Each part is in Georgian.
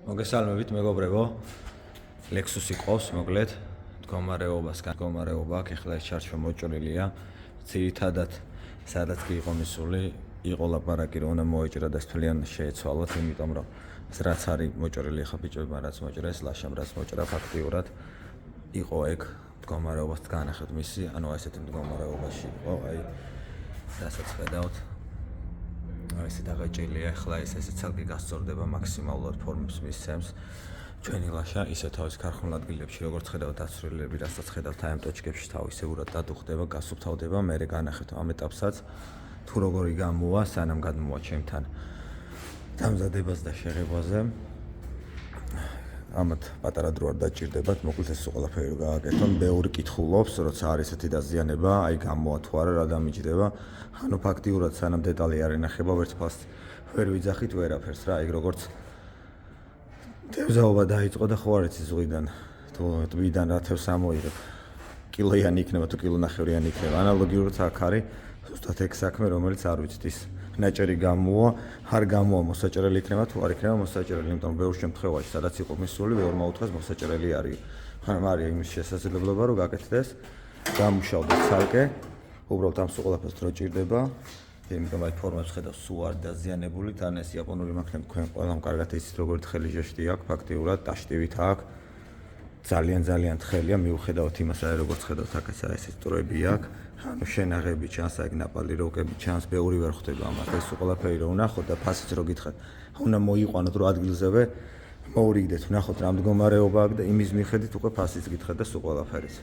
მოგესალმებით მეგობრებო. ლექსუსი ყავს მოკლედ მდგომარეობა აქ ახლა ეს ჩარჩო მოჭრილია. ძირითადად სადაც კი იყო მისული, იყო ლაპარაკი რომ უნდა მოეჭრა და თვლიან შეეცვალოთ, იმიტომ რომ რაც არის მოჭრილი ახლა ბიჭებმა რაც მოჭრეს, ლაშამ რაც მოჭრა ფაქტიურად იყო ეგ მდგომარეობას განახეთ მისი, ანუ ასეთი მდგომარეობაში იყო, აი რასაც ხედავთ. ეს დაღეჭილია ახლა ეს ცალკე გასწორდება მაქსიმალურად ფორმებს მისცემს ჩვენი ლაშა ისე თავის ქარხნულ ადგილებში როგორც ხედავთ დაცვლილები რასაც ხედავთ აი ამ ტოჩკებში თავისებურად დადუხდება გასუფთავდება მერე განახეთ ამ ეტაპსაც თუ როგორი გამოვა სანამ გადმოვა ჩემთან დამზადებას და შეღებაზე ამათ პატარა დრო არ დაჭირდებათ მოკლედ ეს ყველაფერი რო გააკეთონ ბევრი კითხულობს როცა არის ესეთი დაზიანება აი გამოვა თუ არა რა დამიჯდება ანუ ფაქტიურად სანამ დეტალი არ ენახება ვერც ფას ვერ ვიძახით ვერაფერს რა ეგ როგორც თევზაობა დაიწყო და ხო არ იცი ზღვიდან თუ ტბიდან რა თევზს ამოიღებ კილოიანი იქნება თუ კილონახევრიანი იქნება ანალოგიურად აქ არის ზუსტად ეგ საქმე რომელიც არ ვიცით ის ნაჭერი გამოვა არ გამოვა მოსაჭრელი იქნება თუ არ იქნება მოსაჭრელი იმიტომ რომ ბევრ შემთხვევაში სადაც იყო მისული ბევრმა უთხრეს მოსაჭრელი არის მაგრამ არის იმის შესაძლებლობა რომ გაკეთდეს გამუშავდეს ცალკე უბრალოდ ამ ყველაფერს დრო ჭირდება იმიტომ რომ აი ფორმებს ხედავს სულ არ დაზიანებული თან ეს იაპონური მანქანები თქვენ ყველამ კარგად იცით როგორი თხელი ჟეშტი აქვს ფაქტიურად დაშტივით აქვს ძალიან თხელია მიუხედავად იმასა როგორც ხედავთ აქ ეს სტროები აქვს ანუ შენაღები ჩანს აქ ნაპალი როკები ჩანს ბევრი ვერ ხვდება ამას ეს ყველაფერი რომ ვნახოთ და ფასიც რო გითხრათ უნდა მოიყვანოთ რომ ადგილზევე მოურიგდეთ ვნახოთ რა მდგომარეობა აქვს და იმის მიხედვით უკვე ფასიც გითხრათ და სულ ყველაფერიც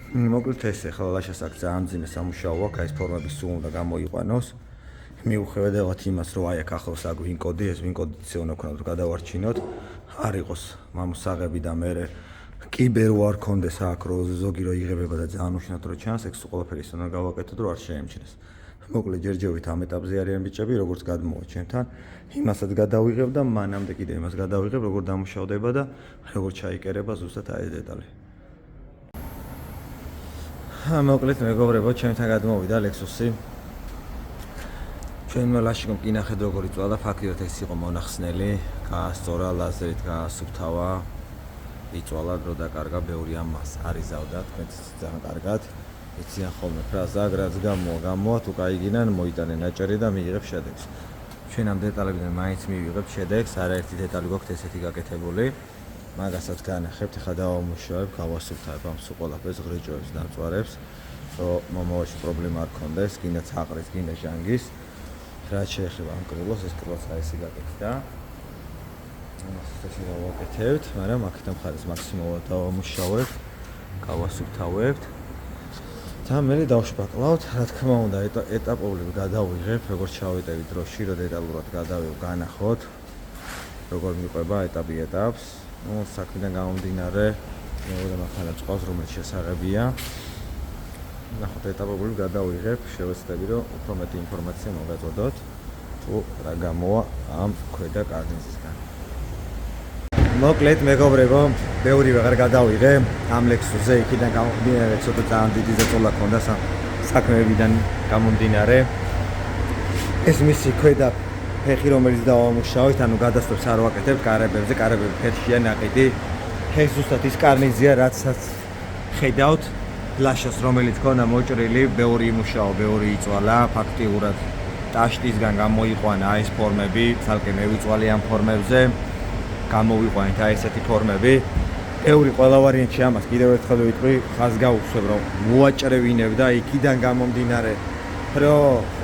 მოკლედ ეს ახლა ლაშას აქ ძალიან მძიმე სამუშაო აქვს ეს ფორმები სულ უნდა გამოიყვანოს მიუხედავად იმას რომ აი აქ ახლოს აქ ვინ კოდი ეს ვინ კოდიც უნდა ქონოთ რომ გადავარჩინოთ არ იყოს მამოსაღები და მე კიბერ ვარ კონდეს აქ რო ზოგი რო იღებება და ძალიან უშნად რო ჩანს ეგ სულ ყველაფერი ის უნდა გავაკეთოთ რომ არ შეემჩნეს მოკლედ ჯერჯერობით ამ ეტაპზე არიან ბიჭები როგორც გადმოვა ჩემთან იმასაც გადავიღებ და მანამდე კიდე იმას გადავიღებ როგორ დამუშავდება და როგორ ჩაიკერება ზუსტად აი ეს დეტალი მოკლედ მეგობრებო ჩემთან გადმოვიდა ლექსუსი ჩვენმა ლაშიკომ კი ნახეთ როგორ იწვალა ფაქტიურად ეს იყო მონახსნელი გაასწორა ლაზერით გაასუფთავა იწვალა დრო დაკარგა ბევრი ამას არიზავდა თქვენც ძალიან კარგად იციან ხოლმე ფრაზა რაც გამოვა თუ გაიგინან მოიტანენ ნაჭერი და მიიღებ შედეგს ჩვენ ამ დეტალებიდან მაინც მივიღებთ შედეგს არაერთი დეტალი გვაქვს ესეთი გაკეთებული მაგასაც განახებთ ახლა დავამუშავებ გავასუფთავებ ამ სულ ყველაფერს ღრიჭოებს დამწვარებს რომ მომავალში პრობლემა არ ქონდეს კიდე საყრის კიდე ჟანგის რაც შეეხება ამ კრილოს ეს კრილოც არის ისე გაკეთდა ამას ესე გავაკეთებთ მაგრამ აქედან მხარეს მაქსიმალურად დავამუშავებ გავასუფთავებთ და მე დავშპაკლავთ რა თქმა უნდა ეტაპობრივ გადავიღებ როგორც ჩავიტევი დროში რომ დეტალურად გადავიღებ განახოთ როგორ მიყვება ეტაპს ну საქმიდან გამომდინარე მეორე მანქანა წავს რომელიც შესაძლებელია ნახოთ ეტაპობრივ გადავიღებ შევეცდები რომ უფრო მეტი ინფორმაცია მოგაწოდოთ თუ რა გამოვა ამ ქვედა კარნიზისგან მოკლედ მეგობრებო ბევრი ვეღარ გადავიღე ამ ლექსუსზე იქიდან გამომდინარე ცოტა ძალიან დიდი ზეწოლა ქონდა საქმეებიდან გამომდინარე ეს მისი ქვედა ფეხი რომელიც დავამუშავეთ, ანუ გადასწრებს არ ვაკეთებ კარებებზე, კარებები ფეხშია ნაყიდი. ეს ზუსტად ის კარნიზია, რაცაც ხედავთ ლაშას, რომელიც ქონა მოჭრილი, ბევრი იმუშაო, ბევრი იწვალა, ფაქტიურად ტაშტისგან გამოიყვანა ეს ფორმები, ცალკე მე ვიწვალე ამ ფორმებზე, გამოვიყვანეთ აი ესეთი ფორმები. ბევრი ყველა ვარიანტი ამას კიდევ ერთხელ ვიტყვი, ხაზ გავუშვებ, რომ მოაჭრევინებ და იქიდან გამომდინარე, რომ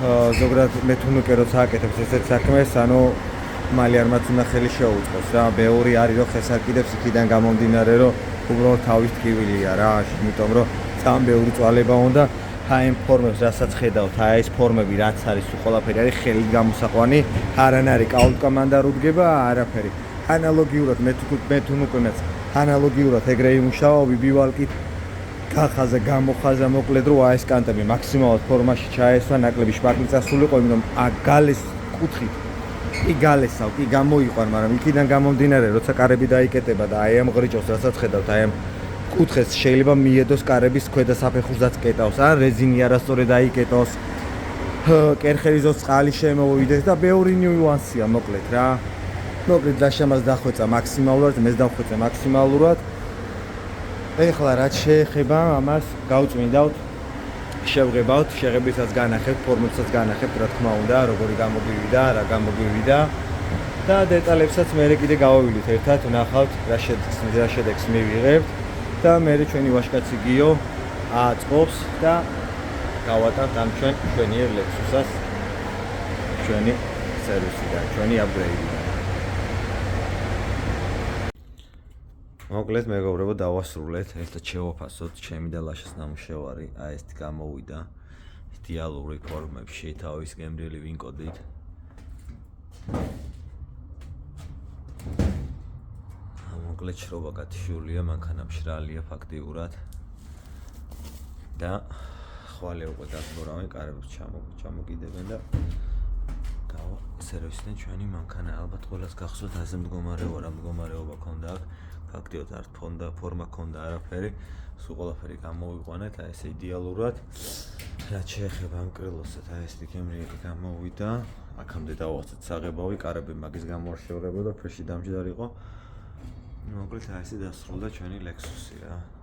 ზოგადად მე თუნუკე როცა აკეთებს ესეთ საქმეს, ანუ მალე არ მაქვს უნდა ხელი შეუწყოს რა, ბევრი არის რომ ხეს აკიდებს იქიდან გამომდინარე, რომ უბრალოდ თავის ტკივილია რა, იმიტომ რომ ძალიან ბევრი წვალება უნდა აი ამ ფორმებს რასაც ხედავთ, აი ეს ფორმები რაც არის თუ ყველაფერი არის ხელით გამოსაყვანი, არან არის კაულტკომანდა რუდგება, არაფერი. ანალოგიურად მე თუნუკეაც ანალოგიურად ეგრე იმუშავობ ბივალკით ხაზა გამოხაზა მოკლედ რომ აი ეს კანტები მაქსიმალურად ფორმაში ჩაესვა ნაკლები შპაკლი წასულიყო იმიტომ გალეს კუთხით კი გალესავ კი გამოიყვან მაგრამ იქიდან გამომდინარე როცა კარები დაიკეტება და აი ამ ღრიჭოს რასაც ხედავთ აი ამ კუთხეს შეიძლება მიედოს კარების ქვედა საფეხურსაც კეტავს ან რეზინი არასწორად დაიკეტოს კერხერის ზოს წყალი შემოვიდეს და ბევრი ნიუანსია მოკლედ რა მოკლედ ლაშამას დახვეწა მაქსიმალურად, მეც დავხვეწე მაქსიმალურად. ეხლა რაც შეეხება ამას გავწმინდავთ, შევღებავთ, შეღებითაც განახებთ, ფორმებსაც განახებთ, რა თქმა უნდა, როგორი გამოგვივიდა, რა გამოგვივიდა და დეტალებსაც მე კიდე გავავილით ერთად, ვნახავთ რა შედეგს მივიღებთ და მე ჩვენი ვაჟკაცი გიო აწყობს და გავატართ ამ ჩვენი ლექსუსას ჩვენი სერვისიდან, ჩვენი აპგრეიდიდან. მოკლედ მეგობრებო, დავასრულეთ, ერთად შევაფასოთ ჩემი და ლაშას ნამუშევარი, აი ეს გამოვიდა იდეალური ფორმებში, თავის გემრიელი ვინკოდით. მოკლედ შრობა გათიშულია, მანქანა მშრალია ფაქტიურად და ხვალე უკვე დაგმორავენ, კარებიც ჩამოგიდებენ და სერვისიდან ჩვენი მანქანა. ალბათ ყველას გახსოვთ, ასე მდგომარეობა ქონდა აქ. ფაქტიურად არ ფორმა ქონდა არაფერი, სულ ყველაფერი გამოვიყვანეთ, აი ესე იდეალურად. რაც შეეხება ამ კრილოსად, აი ეს გემრიელი გამოვიდა. აქამდე დავაცეთ საღებავი, კარები მაგის გამო არ შევრებოდა, ფრეში დამჯდარი იყო. მოკლედ აი ესე დასრულდა ჩვენი ლექსუსი რა.